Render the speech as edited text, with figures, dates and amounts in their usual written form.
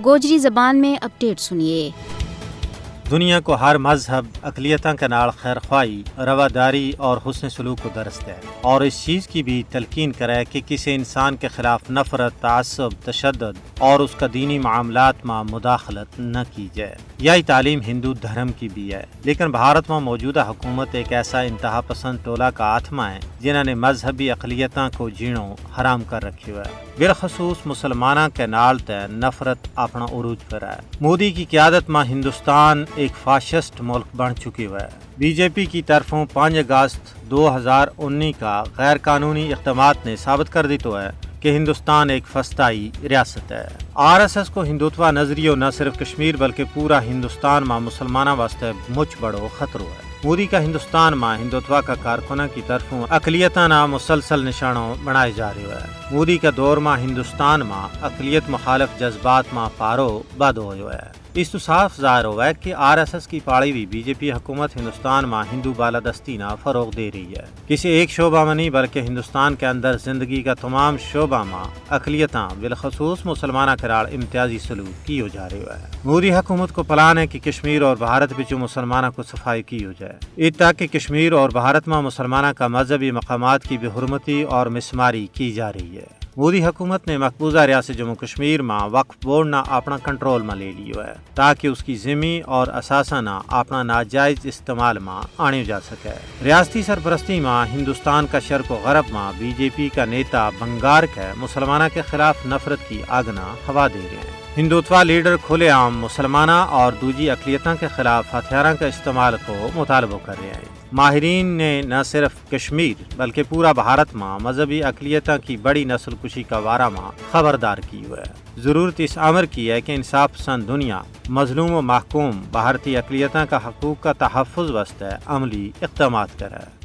گوجری زبان میں اپڈیٹ سنیے۔ دنیا کو ہر مذہب اقلیتاں کے نال خیر خواہی، رواداری اور حسن سلوک کو درست ہے، اور اس چیز کی بھی تلقین کرے کہ کسی انسان کے خلاف نفرت، تعصب، تشدد اور اس کا دینی معاملات میں مداخلت نہ کی جائے۔ یہی تعلیم ہندو دھرم کی بھی ہے، لیکن بھارت میں موجودہ حکومت ایک ایسا انتہا پسند ٹولہ کا آتما ہے جنہوں نے مذہبی اقلیتاں کو جینوں حرام کر رکھی ہوا ہے۔ بالخصوص مسلمانوں کے نال تے نفرت اپنا عروج پر ہے۔ مودی کی قیادت میں ہندوستان ایک فاشسٹ ملک بن چکی ہوا ہے۔ بی جے پی کی طرفوں 5 اگست 2019 کا غیر قانونی اقدامات نے ثابت کر دیتا ہے کہ ہندوستان ایک فسطائی ریاست ہے۔ آر ایس ایس کو ہندوتوا نظریہ نہ صرف کشمیر بلکہ پورا ہندوستان میں مسلمانوں واسطے مچ بڑو خطرہ ہے۔ مودی کا ہندوستان میں ہندوتوا کا کارکنوں کی طرفوں اقلیتاں نہ مسلسل نشانوں بنائے جا رہے ہیں۔ مودی کا دور میں ہندوستان میں اقلیت مخالف جذبات میں پارو بد ہوئے ہے۔ اس تو صاف ظاہر ہوا ہے کہ آر ایس ایس کی پاڑی ہوئی بی جے پی حکومت ہندوستان میں ہندو بالادستی نہ فروغ دے رہی ہے۔ کسی ایک شعبہ میں نہیں بلکہ ہندوستان کے اندر زندگی کا تمام شعبہ میں اقلیتاں بالخصوص مسلمانہ قرار امتیازی سلوک کی ہو جا رہی ہے۔ مودی حکومت کو پلان ہے کہ کشمیر اور بھارت بچوں مسلمانوں کو صفائی کی ہو جائے، اس تاکہ کشمیر اور بھارت میں مسلمانوں کا مذہبی مقامات کی بے حرمتی اور مسماری کی جا رہی ہے۔ مودی حکومت نے مقبوضہ ریاست جموں کشمیر میں وقف بورڈ نہ اپنا کنٹرول میں لے لیا ہے تاکہ اس کی زمین اور اثاثہ نہ اپنا ناجائز استعمال میں آنے جا سکے۔ ریاستی سرپرستی میں ہندوستان کا شرق و غرب میں بی جے پی کا نیتا بنگار کے مسلمانوں کے خلاف نفرت کی آگنا ہوا دے رہے ہیں۔ ہندوتوا لیڈر کھلے عام مسلمانہ اور دوسری اقلیتوں کے خلاف ہتھیاروں کا استعمال کو مطالبہ کر رہے ہیں۔ ماہرین نے نہ صرف کشمیر بلکہ پورا بھارت میں مذہبی اقلیتوں کی بڑی نسل کشی کا بارہ میں خبردار کی ہوئے ہے۔ ضرورت اس امر کی ہے کہ انصاف پسند دنیا مظلوم و محکوم بھارتی اقلیتوں کا حقوق کا تحفظ واسطے عملی اقدامات کرے۔